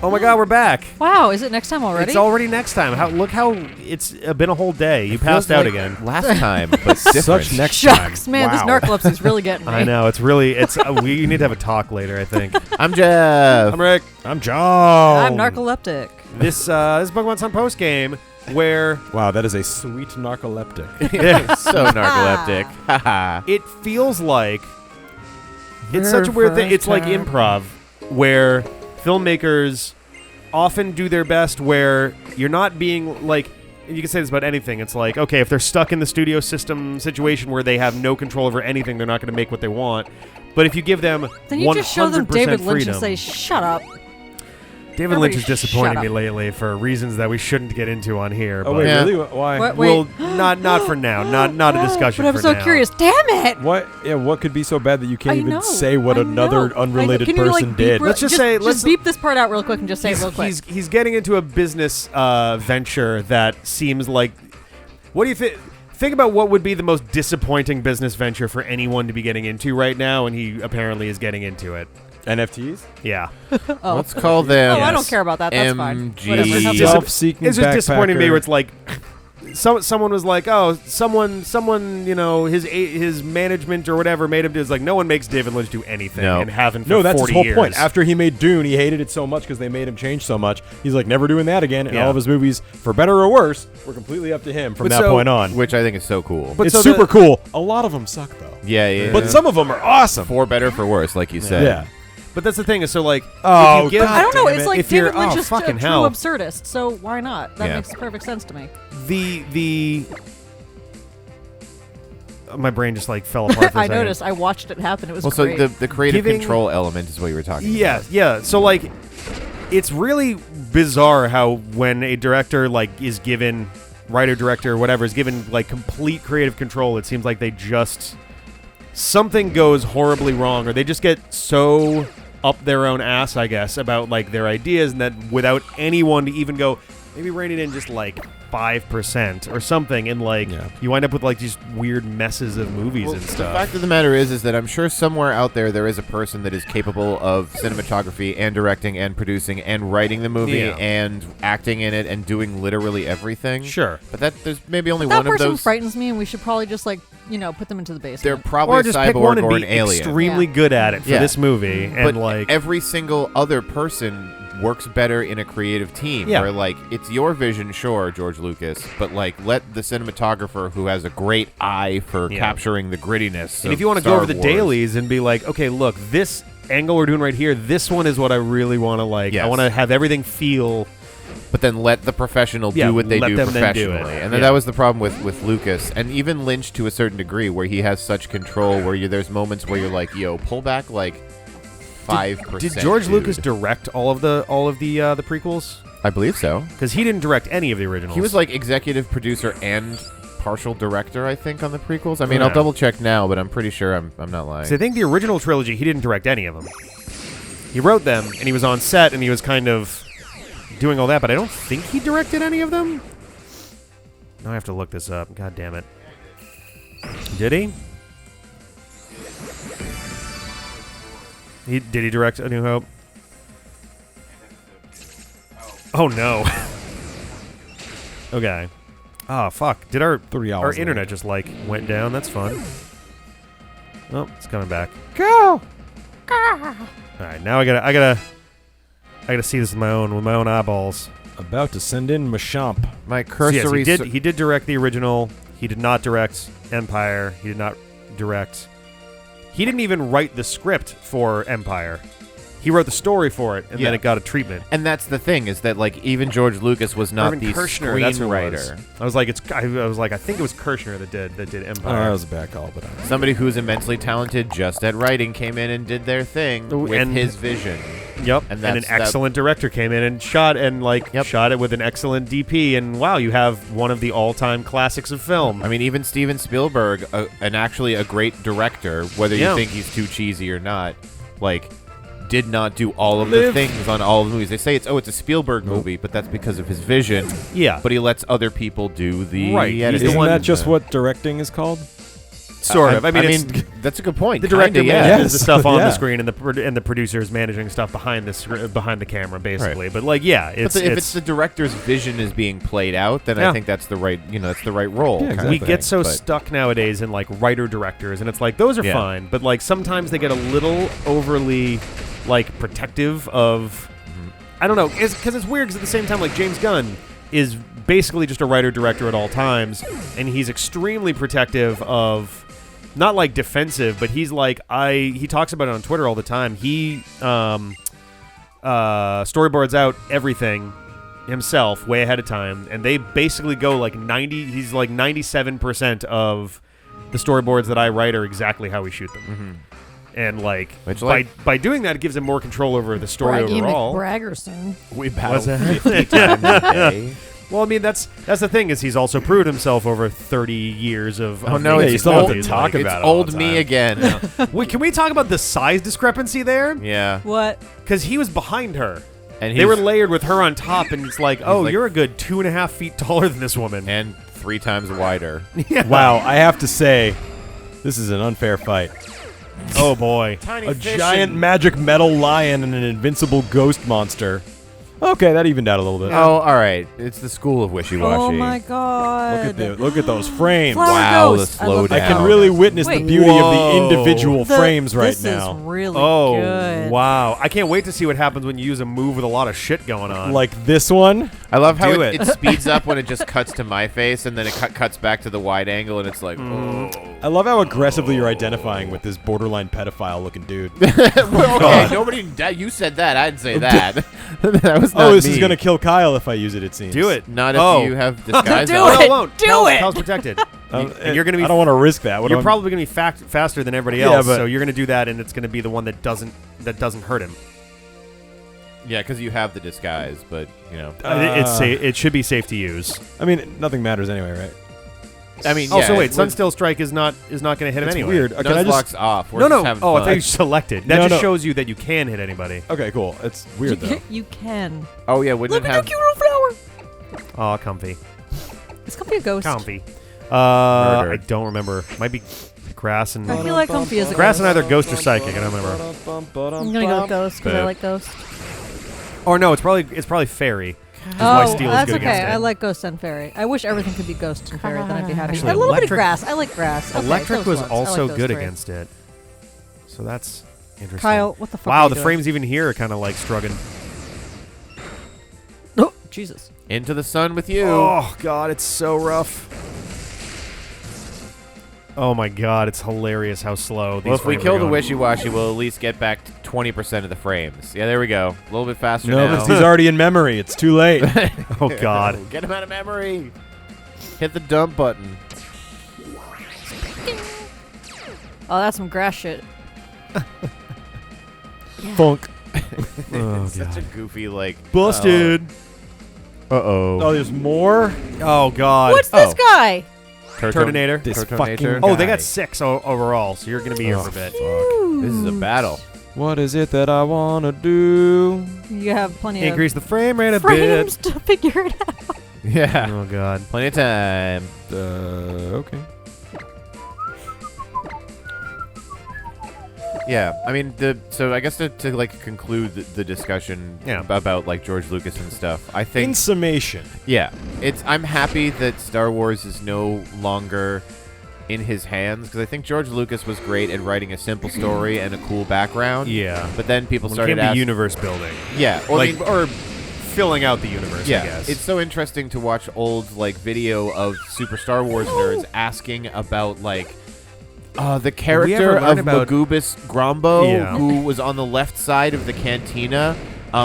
Oh my God, we're back. Wow, is it next time already? It's already next time. Look how it's been a whole day. You passed out again. Last time, but different. Such next time. Shucks, man, this Wow. narcolepsy's really getting me. I know. It's really. We need to have a talk later, I think. I'm Jeff. I'm Rick. I'm John. I'm narcoleptic. This is Pokémon Sun post game where Wow, that is a sweet narcoleptic. So narcoleptic. Haha. it feels like it's such a weird thing. It's like improv, where filmmakers often do their best where you're not being like, you can say this about anything. It's like, okay, if they're stuck in the studio system situation where they have no control over anything, they're not going to make what they want. But if you give them Then you just show them 100% David Lynch freedom, and say, shut up. David Lynch Everybody is disappointing shut me up. lately for reasons that we shouldn't get into on here. Oh but wait, Yeah. really? Why? What? Well, not for now. Not a discussion But I'm for so now. curious. Damn it! What? Yeah, what could be so bad that you can't I even know, say what I another know. unrelated Can you, person like, did? beep Let's just say- let's- just beep this part out real quick and just say it real quick. He's getting into a business venture that seems like. What do you think? Think about what would be the most disappointing business venture for anyone to be getting into right now, and he apparently is getting into it. NFTs? Yeah, Oh. Let's call them. Oh, I don't care about that. That's fine. Whatever. MG. Self-seeking it's just disappointing to me. backpacker. Where it's like, someone was like, oh, someone, you know, his management or whatever made him do. It's like no one makes David Lynch do anything, No. and haven't for No, that's 40 his whole years. point. After he made Dune, he hated it so much because they made him change so much. He's like, never doing that again. And Yeah. all of his movies, for better or worse, were completely up to him from But that so- point on. Which I think is so cool. But It's so super cool. A lot of them suck, though. Yeah. But some of them are awesome. For better, for worse, like you said. Yeah. But that's the thing is so like. Oh, if you give, I don't know. damn It's it. like If you're- David Lynch oh, is a fucking true hell. absurdist, so why not? That Yeah. makes perfect sense to me. the my brain just like fell apart for a I second. noticed. I watched it happen. It was Well, so great. the creative Giving- control element is what you were talking Yeah, about. yeah. So like, it's really bizarre how when a director like is given, writer, director, whatever, is given like complete creative control, it seems like they just something goes horribly wrong, or they just get so up their own ass, I guess, about like their ideas, and that without anyone to even go, maybe rein it in just like 5% or something, and like Yeah. you wind up with like these weird messes of movies Well, and the stuff. fact of the matter is that I'm sure somewhere out there is a person that is capable of cinematography and directing and producing and writing the movie Yeah. and acting in it and doing literally everything. Sure. But there's maybe only That one of person those. frightens me, and we should probably just put them into the basement. They're probably Or a just pick one cyborg and or be an alien. extremely Yeah. good at it for Yeah. this movie, and But like every single other person works better in a creative team. Yeah. Where like it's your vision, sure, George Lucas, but like let the cinematographer who has a great eye for Yeah. capturing the grittiness. And of if you want to go Star over the Wars, dailies and be like, okay, look, this angle we're doing right here, this one is what I really want to like. I Yes. want to have everything feel. but then let the professional Yeah, do what they let do them then do professionally. it. And then Yeah. that was the problem with Lucas and even Lynch to a certain degree, where he has such control where there's moments where you're like, yo, pull back like 5%. Did George dude. Lucas direct all of the prequels? I believe so. Because he didn't direct any of the originals. He was like executive producer and partial director, I think, on the prequels. I mean, Yeah. I'll double check now, but I'm pretty sure I'm not lying. So I think the original trilogy, he didn't direct any of them. He wrote them, and he was on set, and he was kind of doing all that, but I don't think he directed any of them. Now I have to look this up. God damn it. Did he? Did he direct A New Hope? Oh no. Okay. Oh fuck. Did our 3 hours our later. internet just like went down? That's fun. Oh, it's coming back. Go! All right, now I gotta see this with my own eyeballs. About to send in Machamp. My So yes, cursory... he did direct the original. He did not direct Empire. He did not direct. He didn't even write the script for Empire. He wrote the story for it, and Yeah. then it got a treatment. And that's the thing, is that like even George Lucas was not Irvin the Kershner, that's who it was. screenwriter. I was like, I think it was Kershner that did Oh, that Empire. was a bad call, but Somebody who's immensely talented just at writing came in and did their thing Ooh, with and- his vision. Yep, And and that's an that- excellent director came in and shot Yep. shot it with an excellent DP, and wow, you have one of the all-time classics of film. I mean, even Steven Spielberg, and actually a great director, whether Yeah. you think he's too cheesy or not, like, did not do all of the things on all of the movies. They say it's a Spielberg movie, but that's because of his vision. Yeah, But he lets other people do the Right, he's editing. the isn't one- that just what directing is called? Sort of. I mean, that's a good point. the director Kinda, manages the Yes. stuff on Yeah. the screen, and the producers managing stuff behind the camera, basically. But like, yeah, If it's the director's vision is being played out, then Yeah. I think that's the right that's the right role. Yeah, kind of we exactly. get so but- stuck nowadays in like writer directors, and it's like those are Yeah. fine, but like sometimes they get a little overly like protective of. I don't know, because it's weird. Because at the same time, like James Gunn is basically just a writer director at all times, and he's extremely protective of. Not like defensive, but he's like he talks about it on Twitter all the time. He storyboards out everything himself way ahead of time, and they basically go like 90. He's like 97% of the storyboards that I write are exactly how we shoot them. And like Which, by doing that, it gives him more control over the story Braggy overall. McBraggerson. We What's battle that? 50 times a day. Well, I mean that's the thing is he's also proved himself over 30 years of. Oh of no, making you it's still have movies. to talk Like, about it's it all old the me time. again. Wait, can we talk about the size discrepancy there? Yeah, What? Because he was behind her. and They were he's- layered with her on top, and it's like, oh, like- you're a good 2.5 feet taller than this woman. and 3 times wider. Yeah. Wow, I have to say, this is an unfair fight. Oh boy. Tiny A giant magic metal lion and an invincible ghost monster. Okay, that evened out a little bit. Oh, all right. It's the school of wishy-washy. Oh my god. Look at those frames. Flower Wow, Ghost. the I love slowdown. I that. can really witness Wait. the beauty of Whoa. the individual The- frames right this now. is really Oh, good. wow. I can't wait to see what happens when you use a move with a lot of shit going on. Like this one. I love how Do it it. speeds up when it just cuts to my face, and then it cuts back to the wide angle, and it's like, oh. I love how aggressively you're identifying with this borderline pedophile-looking dude. Well, okay, God. nobody. You said that. I didn't say that. That was not Oh, this me. is gonna kill Kyle if I use it. It seems. do it. Not if Oh. you have disguise Do on. No, it. it won't. Do Kyle's- it. Kyle's protected. And you're going to be. I don't want to risk that. What You're am- probably going to be faster than everybody Yeah, else, but- so you're going to do that, and it's going to be the one that doesn't hurt him. Yeah, because you have the disguise, but It should be safe to use. I mean, nothing matters anyway, right? I mean, Oh, yeah, so wait, it was- Sunstill Strike is not going to hit him It's anyway. weird. Can I just? Nuzlocke's off. We're No, just no. having Oh, I fun. thought you selected. That No, just no. shows you that you can hit anybody. Okay, cool. It's You weird though. can, you can. Oh yeah, wouldn't Look it at have? the cute little flower. Oh, comfy. It's gonna be a ghost. Comfy. Murder. I don't remember. Might be grass and I feel like Comfy is a grass ghost. and either ghost or psychic. I don't remember. I'm gonna go with ghost because I Boo. like ghost. Or no, it's probably fairy. Which is why Oh, steel is that's good okay. against it. I like ghost and fairy. I wish everything could be ghost and fairy. Then I'd be happy. Actually, a little bit of electric- grass. I like grass. Okay, Electric those was ones. I also like those good three. against it. So that's interesting. Kyle, what the fuck? Wow, are you the doing? frames even here are kind of like struggling. Oh, Jesus. Into the sun with you. Oh god, it's so rough. Oh my god, it's hilarious how slow these Well, if we frames kill are the going. wishy-washy, we'll at least get back to 20% of the frames. Yeah, there we go. A little bit faster No, now. because he's already in memory. It's too late. Oh god. Get him out of memory. Hit the dump button. Oh, that's some grass shit. Funk. Oh, It's such a God. goofy, like... Busted. Uh-oh. Oh, there's more. Oh god. What's this guy? Turtonator? This Turtonator? fucking Oh, they guy. got 6 overall, so you're gonna be here for a bit. This is a battle. What is it that I wanna do? You have plenty Increase the frame rate a of frames bit. to figure it out. Yeah. Oh god. Plenty of time. Okay. Yeah, I mean, so I guess to like conclude the discussion about like George Lucas and stuff, I think In summation, yeah, I'm happy that Star Wars is no longer in his hands because I think George Lucas was great at writing a simple story and a cool background. Yeah. But then people Well, it started can't be asking, universe building. yeah, or Like, I mean, or filling out the universe, I yeah, guess. it's so interesting to watch old like video of Super Star Wars nerds asking about like the character learn of about- Magoobus Grombo, Yeah. who was on the left side of the cantina.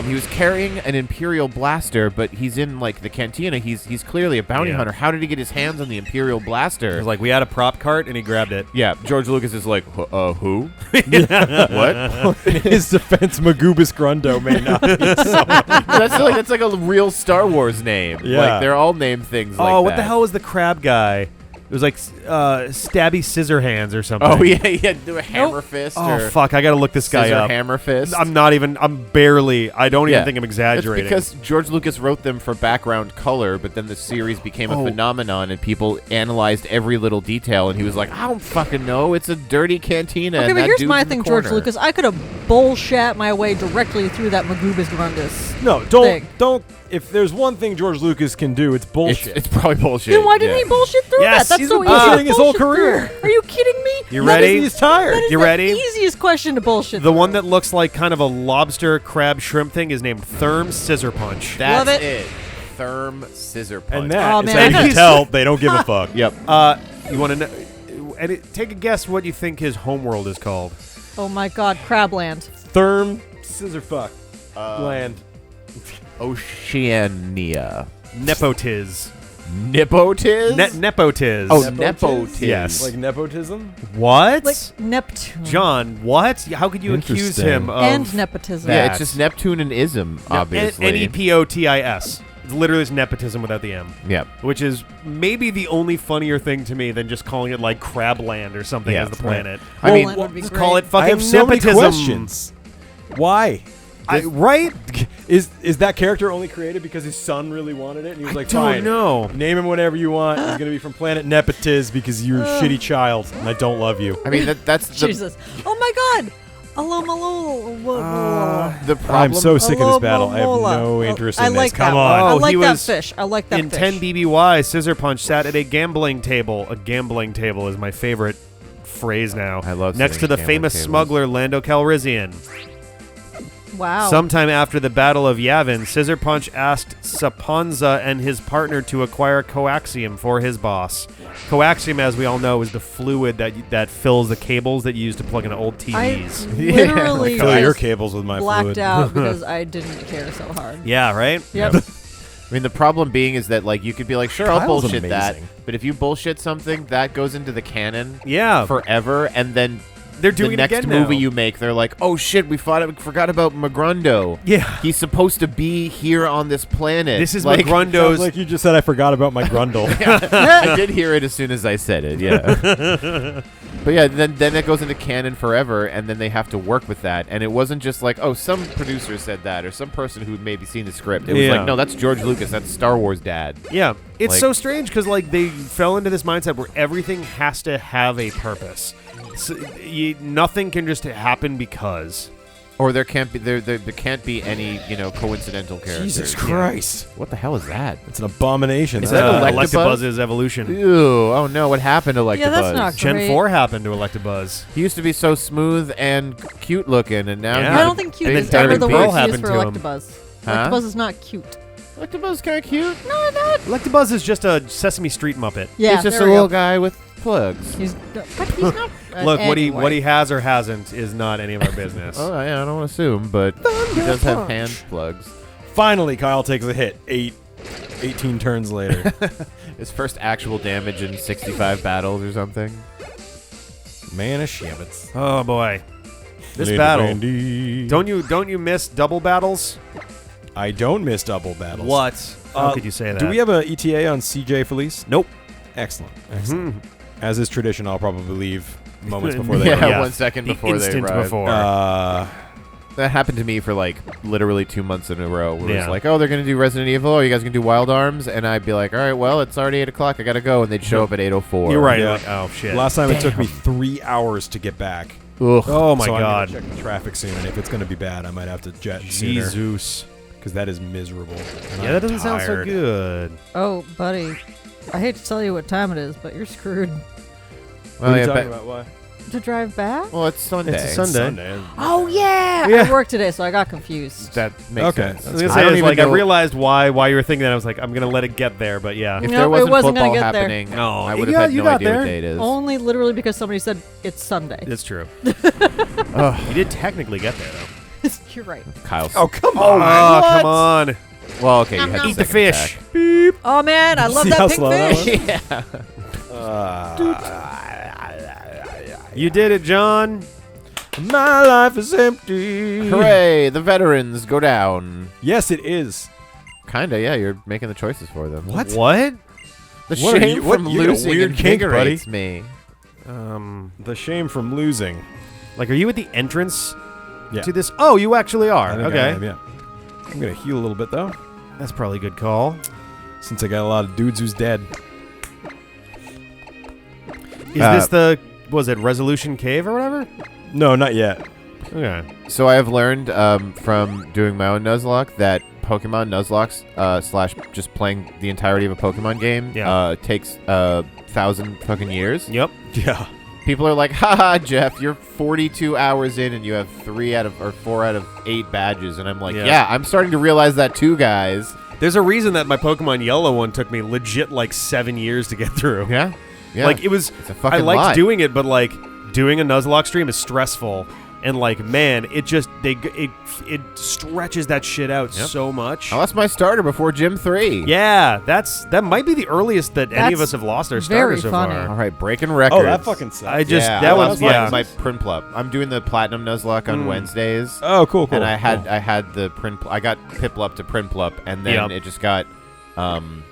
He was carrying an Imperial blaster, but he's in like the cantina. He's clearly a bounty Yeah. hunter. How did he get his hands on the Imperial blaster? It was like we had a prop cart and he grabbed it. yeah, George Lucas is like, who? What? in his defense, Magoobus Grundo may not be that's like a real Star Wars name. Yeah. Like they're all named things like that. Oh, what the hell was the crab guy? It was like stabby scissor hands or something. Oh yeah, yeah. Do a hammer fist. Oh or fuck! I gotta look this guy scissor up. hammer fist. I'm not even. I'm barely. I don't even Yeah. think I'm exaggerating. It's because George Lucas wrote them for background color, but then the series became a phenomenon, and people analyzed every little detail, and he was like, I don't fucking know. It's a dirty cantina. Okay, and but that here's dude's my in the thing, George corner." Lucas. I could have bullshat my way directly through that Magoobus Grundus. No, thing. don't. If there's one thing George Lucas can do, it's bullshit. It's probably bullshit. Then why didn't yeah. he bullshit through Yes, that? That's he's so been easy to bullshitting his whole bullshit career. through. Are you kidding me? You That ready? is- He's tired. That is You the ready? easiest question to bullshit The through. one that looks like kind of a lobster, crab, shrimp thing is named Therm Scissor Punch. That's Love it. it. Therm scissor punch. And that Oh, is man, how you that can is- tell they don't give a fuck. Yep. You want to know? Take a guess what you think his homeworld is called. Oh my God, Crabland. Therm scissor fuck land. Oceania. Nepotiz. Nipotiz? Nepotiz. Oh, Nepotiz? nepotiz. Yes. Like nepotism? What? Like Neptune. John, what? How could you accuse Interesting. him of... And nepotism. Yeah, that? it's just Neptune and ism, obviously. N-E-P-O-T-I-S. It's literally just nepotism without the M. Yep. Which is maybe the only funnier thing to me than just calling it like Crabland or something Yeah, as the that's right. planet. I mean, Poland would be Just great. call it I fucking have so many nepotism. questions. Why? Right? Is that character only created because his son really wanted it? And he was like, don't fine, know. name him whatever you want. He's going to be from planet Nepotiz because you're a shitty child and I don't love you. I mean, that's the, Jesus. Oh my God. the problem. I'm so sick of this battle. I have Alomomola. no interest in I this. like Come that on. one. I Oh, like he that was fish. I like that In fish. 10 BBY, Scissor Punch sat at a gambling table. A gambling table is my favorite phrase now. I love Next to sitting the at gambling famous tables. smuggler Lando Calrissian. Wow. Sometime after the Battle of Yavin, Scissor Punch asked Saponza and his partner to acquire coaxium for his boss. Coaxium, as we all know, is the fluid that fills the cables that you use to plug into old I TVs. literally Fill your just cables with my blacked fluid. out because I didn't care so hard. Yeah, right? Yep. I mean, the problem being is that, like, you could be like, sure, I'll Kyle's bullshit that. amazing. But if you bullshit something, that goes into the canon Yeah. forever, and then They're doing the it next again movie now. you make, they're like, oh shit, we forgot about Magrundo. Yeah. He's supposed to be here on this planet. This is like, Sounds Magrundo's... like you just said I forgot about my grundle. I did hear it as soon as I said it, yeah. But yeah, then it goes into canon forever, and then they have to work with that. And it wasn't just like, oh, some producer said that, or some person who'd maybe seen the script. It was Yeah. like, no, that's George Lucas. That's Star Wars dad. Yeah, it's Like- so strange because like they fell into this mindset where everything has to have a purpose. So, nothing can just happen because. Or there can't be there can't be any coincidental characters. Jesus Christ. What the hell is that? It's an abomination. Is that Electabuzz? Electabuzz's evolution. Ew! Oh no! What happened to Electabuzz? Yeah, that's not Gen great. 4 happened to Electabuzz. He used to be so smooth and cute looking, and now Yeah. he's I a don't think cute big is ever dirty the beast. word Pearl used happened for to him. Electabuzz. Huh? Electabuzz is not cute. Electabuzz is kind of cute. No, not. Electabuzz is just a Sesame Street Muppet. Yeah, He's just there a we little go. guy with plugs. But he's not. Look, anyway. what he has or hasn't is not any of our business. Oh yeah, I don't want to assume, but he does have hand plugs. Finally, Kyle takes a hit. 18 turns later. His first actual damage in 65 battles or something. Man of shivets. Oh boy, this battle. Don't you miss double battles? I don't miss double battles. What? How could you say that? Do we have a ETA on CJ Felice? Nope. Excellent. Mhm. As is tradition, I'll probably leave moments before they Yeah, arrive. Yeah. 1 second The before they instant arrive. before. That happened to me for like literally 2 months in a row. Where Yeah. it's like, oh, they're gonna do Resident Evil. Oh, you guys gonna do Wild Arms? And I'd be like, all right, well, it's already 8 o'clock. I gotta go. And they'd show up at 8:04. You're right. Yeah. Like, oh shit. Last time it took me 3 hours to get back. Ugh. oh my so god. I'm gonna check the traffic soon, and if it's going to be bad, I might have to jet sooner. Jesus. Because that is miserable. and Yeah, I'm that doesn't sound so tired. good. Oh, buddy. I hate to tell you what time it is, but you're screwed. What Well, are you yeah, talking but- about? Why? To drive back? well, it's Sunday. It's a Sunday. Oh, yeah! Yeah. I worked today, so I got confused. That makes Okay. sense. I was gonna I say, don't it's even like I know- realized why you were thinking that. I was like, I'm gonna let it get there, but yeah. If Nope, there it wasn't wasn't gonna football get there. happening, No, I you would have got- had you no got idea there. what day it is. Only literally because somebody said it's Sunday. It's true. Ugh. You did technically get there though. You're right. Kyle's. Oh, come Oh, on. come on. well, okay, you Nom had nom. the Eat the second fish. attack. Oh, man, I love See that how pink slow that fish. You did it, John. My life is empty. Hooray! The veterans go down. Yes, it is. Kinda, yeah. You're making the choices for them. What? What? The What are shame you- what- from you got a losing weird kink, invigorates me. The shame from losing. Like, are you at the entrance Yeah. to this? Oh, you actually are. I think Okay. I am, yeah. I'm gonna heal a little bit though, That's probably a good call. since I got a lot of dudes who's dead. Is this the, was it Resolution Cave or whatever? No, not yet. Okay. So I have learned from doing my own Nuzlocke that Pokemon Nuzlocks slash just playing the entirety of a Pokemon game takes 1,000 fucking years. Yep. Yeah. People are like, haha, Jeff, you're 42 hours in and you have 4 out of 8 badges. And I'm like, yeah, I'm starting to realize that too, guys. There's a reason that my Pokemon Yellow one took me legit like 7 years to get through. Yeah? Yeah. Like, it was, It's a fucking I liked lie. doing it, but like, doing a Nuzlocke stream is stressful. And like, man, it just, it stretches that shit out so much. I lost my starter before Gym 3. Yeah, that might be the earliest that any of That's us have lost our very starter so funny. All far. right, breaking records. Oh, that fucking sucks. I just, yeah, that I was, lost yeah. my Prinplup. I'm doing the Platinum Nuzlocke on Wednesdays. Oh, cool. And I had the I got Piplup to Prinplup, and then it just got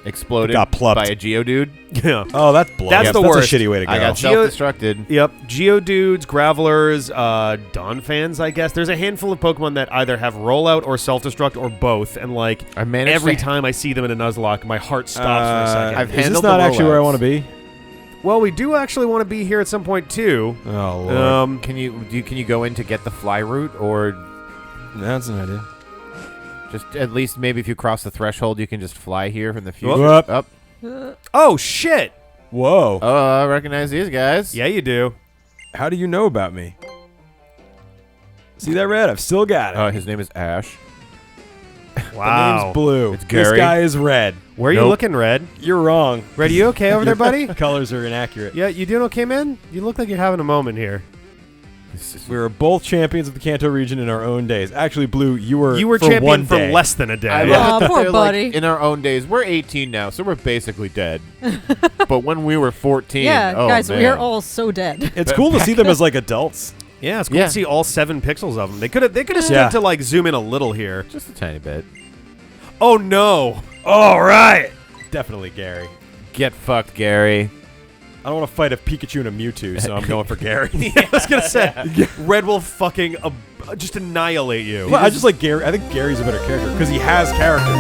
exploded It got plupped. by a Geodude. Yeah. Oh, that's blow. That's the That's worst. a shitty way to go. I got self-destructed. Yep. Geodudes, Gravelers, Donphans, I guess. There's a handful of Pokemon that either have rollout or self-destruct or both, and like I managed every to- time I see them in a Nuzlocke, my heart stops for a second. I've Is this handled not the actually where I rollouts. want to be? Well, we do actually want to be here at some point too. Oh, Lord. Can you go in to get the fly route, or That's an idea. just at least maybe if you cross the threshold, you can just fly here from the future? Whoop. Up. Oh shit! Whoa. Oh, I recognize these guys. Yeah, you do. How do you know about me? See that red? I've still got it. His name is Ash. The name's blue. It's This Gary. guy is red. Where are you Nope. looking, Red? You're wrong. Red, you okay over there, buddy? Colors are inaccurate. Yeah, you doing okay, man? You look like you're having a moment here. We were both champions of the Kanto region in our own days. Actually, Blue, you were You were for champion one for day. less than a day. I Yeah. love it that Poor they're, like, buddy. in our own days, we're 18 now, so we're basically dead. But when we were 14, Yeah, oh, guys, man. we are all so dead. It's cool to see them as like adults. Yeah, it's cool Yeah. to see all 7 pixels of them. They could have stood Yeah. to like zoom in a little here. just a tiny bit. Oh no! All right. Definitely Gary. Get fucked, Gary. I don't want to fight a Pikachu and a Mewtwo, so I'm going for Gary. I was gonna say Red will fucking just annihilate you. Well, I just like Gary. I think Gary's a better character because he has character.